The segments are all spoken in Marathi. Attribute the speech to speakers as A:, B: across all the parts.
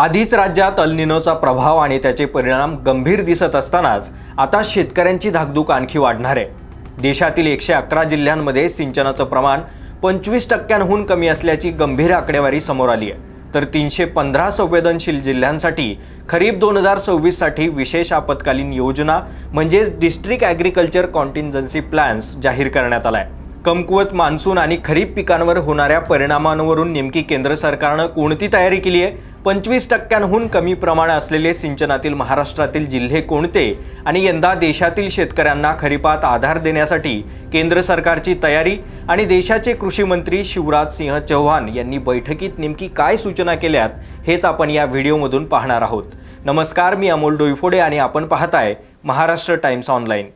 A: आधीच राज्यात अल निनोचा प्रभाव आणि त्याचे परिणाम गंभीर दिसत असतानाच आता शेतकऱ्यांची धाकधूक आणखी वाढणार आहे। देशातील 111 जिल्ह्यांमध्ये सिंचनाचं प्रमाण 25%हून कमी असल्याची गंभीर आकडेवारी समोर आली आहे। तर 315 संवेदनशील जिल्ह्यांसाठी खरीप 2026 साठी विशेष आपत्कालीन योजना म्हणजे डिस्ट्रिक्ट ॲग्रिकल्चर कॉन्टिंजन्सी प्लॅन्स जाहीर करण्यात आलाय। कमकुवत मान्सून आणि खरीप पिकांवर होणाऱ्या परिणामांवरून नेमकी केंद्र सरकारने कोणती तयारी केली आहे, 25%हून कमी प्रमाण असलेले सिंचनातील महाराष्ट्रातील जिल्हे कोणते आणि यंदा देशातील शेतकऱ्यांना खरीपात आधार देण्यासाठी केंद्र सरकारची तयारी आणि देशाचे कृषी मंत्री शिवराज सिंह चौहान यांनी बैठकीत नेमकी काय सूचना केल्यात हेच आपण या व्हिडिओमधून पाहणार आहोत। नमस्कार, मी अमोल डोईफोडे आणि आपण पाहताय महाराष्ट्र टाइम्स ऑनलाइन।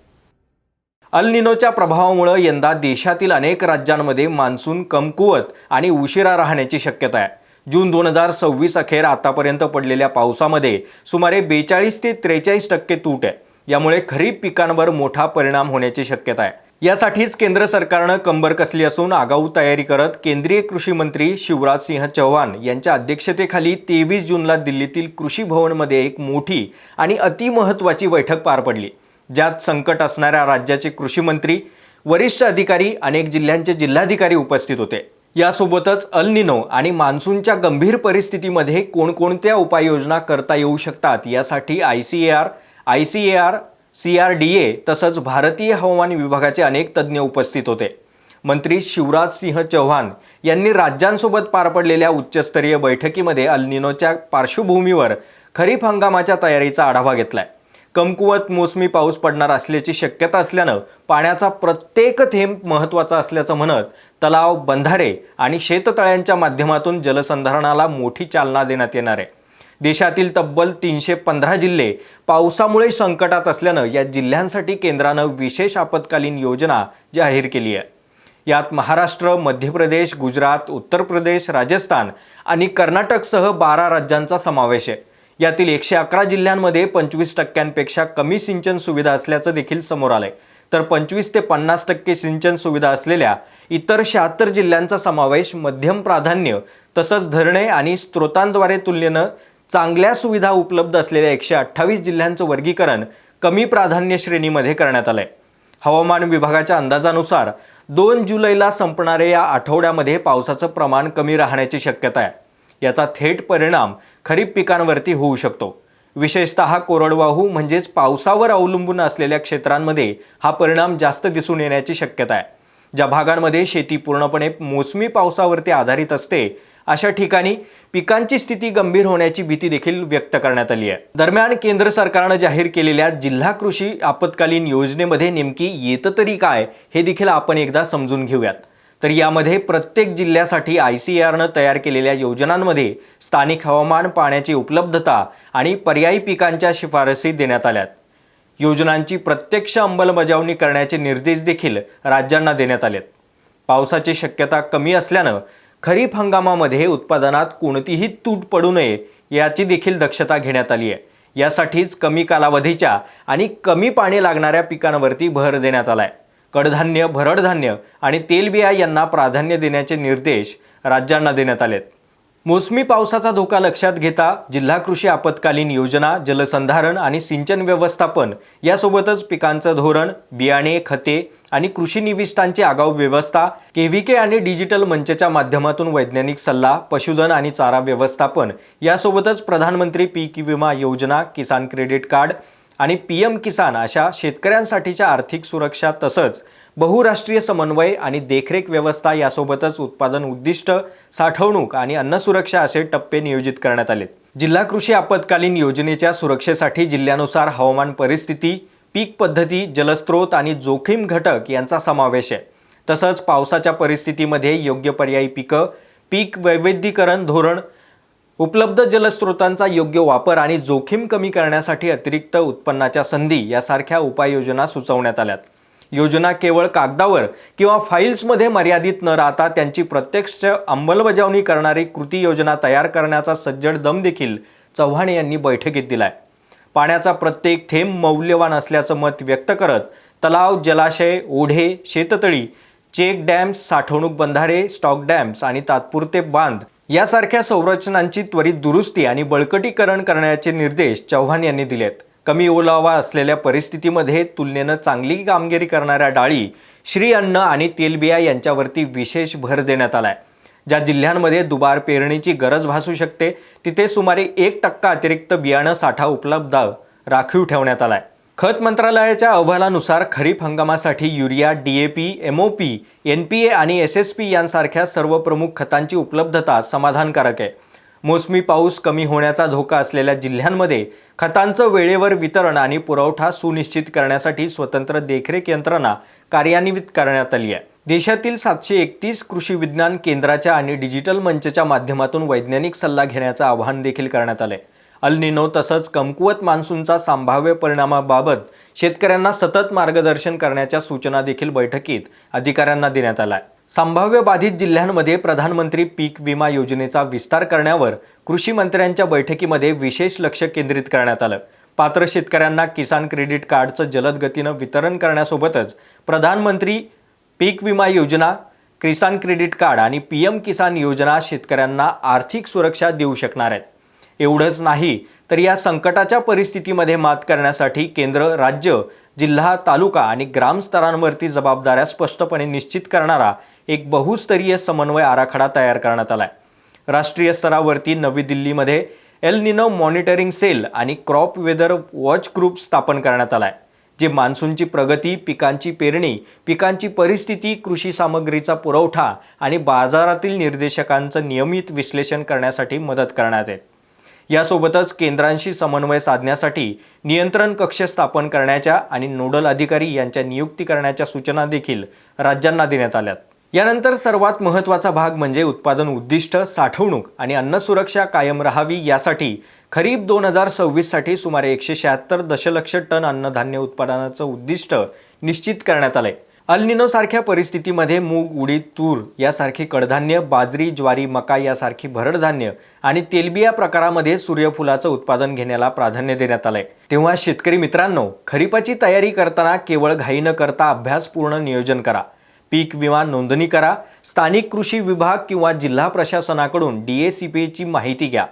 A: अल निनोच्या प्रभावामुळे यंदा देशातील अनेक राज्यांमध्ये मान्सून कमकुवत आणि उशिरा राहण्याची शक्यता आहे। जून 2026 अखेर आतापर्यंत पडलेल्या पावसामध्ये सुमारे 42 ते 43% तूट आहे। यामुळे खरीप पिकांवर मोठा परिणाम होण्याची शक्यता आहे। यासाठीच केंद्र सरकारने कंबर कसली असून आगाऊ तयारी करत केंद्रीय कृषी मंत्री शिवराज सिंह चौहान यांच्या अध्यक्षतेखाली 23 जूनला दिल्लीतील कृषी भवनमध्ये एक मोठी आणि अतिमहत्त्वाची बैठक पार पडली, ज्यात संकट असणाऱ्या राज्याचे कृषी मंत्री, वरिष्ठ अधिकारी, अनेक जिल्ह्यांचे जिल्हाधिकारी उपस्थित होते। यासोबतच अल निनो आणि मान्सूनच्या गंभीर परिस्थितीमध्ये कोणकोणत्या उपाययोजना करता येऊ शकतात यासाठी ICAR, CRDA तसंच भारतीय हवामान विभागाचे अनेक तज्ज्ञ उपस्थित होते। मंत्री शिवराज सिंह चौहान यांनी राज्यांसोबत पार पडलेल्या उच्चस्तरीय बैठकीमध्ये अल निनोच्या पार्श्वभूमीवर खरीप हंगामाच्या तयारीचा आढावा घेतलाय। कमकुवत मोसमी पाऊस पडणार असल्याची शक्यता असल्यानं पाण्याचा प्रत्येक थेंब महत्त्वाचा असल्याचं म्हणत तलाव, बंधारे आणि शेततळ्यांच्या माध्यमातून जलसंधारणाला मोठी चालना देण्यात येणार आहे। देशातील तब्बल 315 जिल्हे पावसामुळे संकटात असल्यानं या जिल्ह्यांसाठी केंद्रानं विशेष आपत्कालीन योजना जाहीर केली आहे। यात महाराष्ट्र, मध्य प्रदेश, गुजरात, उत्तर प्रदेश, राजस्थान आणि कर्नाटकसह 12 राज्यांचा समावेश आहे। यातील 111 जिल्ह्यांमध्ये 25%पेक्षा कमी सिंचन सुविधा असल्याचं देखील समोर आलंय। तर 25 ते 50% सिंचन सुविधा असलेल्या इतर 76 जिल्ह्यांचा समावेश मध्यम प्राधान्य तसंच धरणे आणि स्त्रोतांद्वारे तुलनेनं चांगल्या सुविधा उपलब्ध असलेल्या 128 जिल्ह्यांचं वर्गीकरण कमी प्राधान्य श्रेणीमध्ये करण्यात आलंय। हवामान विभागाच्या अंदाजानुसार 2 जुलैला संपणाऱ्या या आठवड्यामध्ये पावसाचं प्रमाण कमी राहण्याची शक्यता आहे। याचा थेट परिणाम खरीप पिकांवरती होऊ शकतो। विशेषतः कोरडवाहू म्हणजेच पावसावर अवलंबून असलेल्या क्षेत्रांमध्ये हा परिणाम जास्त दिसून येण्याची शक्यता आहे। ज्या भागांमध्ये शेती पूर्णपणे मोसमी पावसावरती आधारित असते अशा ठिकाणी पिकांची स्थिती गंभीर होण्याची भीती देखील व्यक्त करण्यात आली आहे। दरम्यान केंद्र सरकारने जाहीर केलेल्या जिल्हा कृषी आपत्कालीन योजनेमध्ये नेमकी येतं तरी काय हे देखील आपण एकदा समजून घेऊयात। तर यामध्ये प्रत्येक जिल्ह्यासाठी ICARने तयार केलेल्या योजनांमध्ये स्थानिक हवामान, पाण्याची उपलब्धता आणि पर्यायी पिकांच्या शिफारसी देण्यात आल्यात। योजनांची प्रत्यक्ष अंमलबजावणी करण्याचे निर्देश देखील राज्यांना देण्यात आलेत। पावसाची शक्यता कमी असल्यानं खरीप हंगामामध्ये उत्पादनात कोणतीही तूट पडू नये याची देखील दक्षता घेण्यात आली आहे। यासाठीच कमी कालावधीच्या आणि कमी पाणी लागणाऱ्या पिकांवरती भर देण्यात आलाय। कडधान्य, भरडधान्य आणि तेलबिया यांना प्राधान्य देण्याचे निर्देश राज्यांना देण्यात आलेत। मोसमी पावसाचा धोका लक्षात घेता जिल्हा कृषी आपत्कालीन योजना, जलसंधारण आणि सिंचन व्यवस्थापन यासोबतच पिकांचं धोरण, बियाणे, खते आणि कृषी निविष्ठांची आगाऊ व्यवस्था, KVK आणि डिजिटल मंचच्या माध्यमातून वैज्ञानिक सल्ला, पशुधन आणि चारा व्यवस्थापन यासोबतच प्रधानमंत्री पीक विमा योजना, किसान क्रेडिट कार्ड आणि PM किसान अशा शेतकऱ्यांसाठीच्या आर्थिक सुरक्षा तसंच बहुराष्ट्रीय समन्वय आणि देखरेख व्यवस्था यासोबतच उत्पादन उद्दिष्ट, साठवणूक आणि अन्न सुरक्षा असे टप्पे नियोजित करण्यात आलेत। जिल्हा कृषी आपत्कालीन योजनेच्या सुरक्षेसाठी जिल्ह्यानुसार हवामान परिस्थिती, पीक पद्धती, जलस्रोत आणि जोखीम घटक यांचा समावेश आहे। तसंच पावसाच्या परिस्थितीमध्ये योग्य पर्यायी पिकं, पीक वैविध्यीकरण धोरण, उपलब्ध जलस्रोतांचा योग्य वापर आणि जोखीम कमी करण्यासाठी अतिरिक्त उत्पन्नाच्या संधी यासारख्या उपाययोजना सुचवण्यात आल्यात। योजना केवळ कागदावर किंवा फाईल्समध्ये मर्यादित न राहता त्यांची प्रत्यक्ष अंमलबजावणी करणारी कृती योजना तयार करण्याचा सज्जड दम देखील चव्हाण यांनी बैठकीत दिलाय। पाण्याचा प्रत्येक थेंब मौल्यवान असल्याचं मत व्यक्त करत तलाव, जलाशय, ओढे, शेततळी, चेक डॅम्स, साठवणूक बंधारे, स्टॉक डॅम्स आणि तात्पुरते बांध यासारख्या संरचनांची त्वरित दुरुस्ती आणि बळकटीकरण करण्याचे निर्देश चव्हाण यांनी दिलेत. कमी ओलावा असलेल्या परिस्थितीमध्ये तुलनेनं चांगली कामगिरी करणाऱ्या डाळी, श्री अन्न आणि तेलबिया यांच्यावरती विशेष भर देण्यात आलाय. ज्या जिल्ह्यांमध्ये दुबार पेरणीची गरज भासू शकते तिथे सुमारे 1% अतिरिक्त बियाणं साठा उपलब्ध राखीव ठेवण्यात आलाय. खत मंत्रालयाच्या अहवालानुसार खरीप हंगामासाठी युरिया, DAP, MOP, NPA आणि SSP यांसारख्या सर्व प्रमुख खतांची उपलब्धता समाधानकारक आहे. मोसमी पाऊस कमी होण्याचा धोका असलेल्या जिल्ह्यांमध्ये खतांचं वेळेवर वितरण आणि पुरवठा सुनिश्चित करण्यासाठी स्वतंत्र देखरेख यंत्रणा कार्यान्वित करण्यात आली आहे. देशातील 731 कृषी विज्ञान केंद्राच्या आणि डिजिटल मंचच्या माध्यमातून वैज्ञानिक सल्ला घेण्याचं आवाहन देखील करण्यात आलंय. अल निनो तसंच कमकुवत मान्सूनचा संभाव्य परिणामाबाबत शेतकऱ्यांना सतत मार्गदर्शन करण्याच्या सूचना देखील बैठकीत अधिकाऱ्यांना देण्यात आल्या. संभाव्य बाधित जिल्ह्यांमध्ये प्रधानमंत्री पीक विमा योजनेचा विस्तार करण्यावर कृषी मंत्र्यांच्या बैठकीमध्ये विशेष लक्ष केंद्रित करण्यात आलं. पात्र शेतकऱ्यांना किसान क्रेडिट कार्डचं जलद गतीनं वितरण करण्यासोबतच प्रधानमंत्री पीक विमा योजना, किसान क्रेडिट कार्ड आणि PM किसान योजना शेतकऱ्यांना आर्थिक सुरक्षा देऊ शकणार आहेत. एवढंच नाही तर या संकटाच्या परिस्थितीमध्ये मात करण्यासाठी केंद्र, राज्य, जिल्हा, तालुका आणि ग्राम स्तरांवरती जबाबदाऱ्या स्पष्टपणे निश्चित करणारा एक बहुस्तरीय समन्वय आराखडा तयार करण्यात आलाय. राष्ट्रीय स्तरावरती नवी दिल्लीमध्ये एल निनो मॉनिटरिंग सेल आणि क्रॉप वेदर वॉच ग्रुप स्थापन करण्यात आलाय, जे मान्सूनची प्रगती, पिकांची पेरणी, पिकांची परिस्थिती, कृषी सामग्रीचा पुरवठा आणि बाजारातील निर्देशकांचं नियमित विश्लेषण करण्यासाठी मदत करण्यात येते. यासोबतच केंद्रांशी समन्वय साधण्यासाठी नियंत्रण कक्ष स्थापन करण्याच्या आणि नोडल अधिकारी यांच्या नियुक्ती करण्याच्या सूचना देखील राज्यांना देण्यात आल्यात. यानंतर सर्वात महत्त्वाचा भाग म्हणजे उत्पादन उद्दिष्ट, साठवणूक आणि अन्न सुरक्षा कायम राहावी यासाठी खरीप 2026 साठी सुमारे 176 दशलक्ष टन अन्नधान्य उत्पादनाचं उद्दिष्ट निश्चित करण्यात आलंय. अल निनो सारख्या परिस्थितीमध्ये मूग, उडीद, तूर यासारखी कडधान्य, बाजरी, ज्वारी, मका यासारखी भरड धान्य आणि तेलबिया प्रकारामध्ये सूर्यफुलाचं उत्पादन घेण्याला प्राधान्य देण्यात आलंय. तेव्हा शेतकरी मित्रांनो, खरीपाची तयारी करताना केवळ घाई न करता अभ्यासपूर्ण नियोजन करा. पीक विमा नोंदणी करा. स्थानिक कृषी विभाग किंवा जिल्हा प्रशासनाकडून DACPची माहिती घ्या.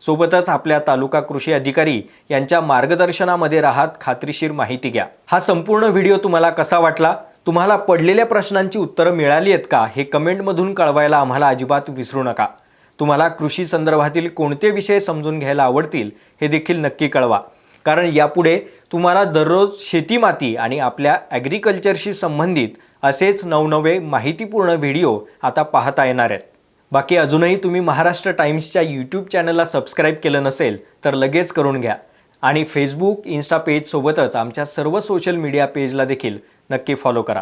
A: सोबतच आपल्या तालुका कृषी अधिकारी यांच्या मार्गदर्शनामध्ये राहत खात्रीशीर माहिती घ्या. हा संपूर्ण व्हिडिओ तुम्हाला कसा वाटला? तुम्हाला पडलेल्या प्रश्नांची उत्तरं मिळाली आहेत का? हे कमेंटमधून कळवायला आम्हाला अजिबात विसरू नका. तुम्हाला कृषी संदर्भातील कोणते विषय समजून घ्यायला आवडतील हे देखील नक्की कळवा, कारण यापुढे तुम्हाला दररोज शेतीमाती आणि आपल्या ॲग्रिकल्चरशी संबंधित असेच नवनवे माहितीपूर्ण व्हिडिओ आता पाहता येणार आहेत. बाकी अजूनही तुम्ही महाराष्ट्र टाइम्सच्या YouTube चॅनलला सबस्क्राईब केलं नसेल तर लगेच करून घ्या आणि Facebook, Insta पेजसोबतच आमच्या सर्व सोशल मीडिया पेजला देखील नक्की फॉलो करा.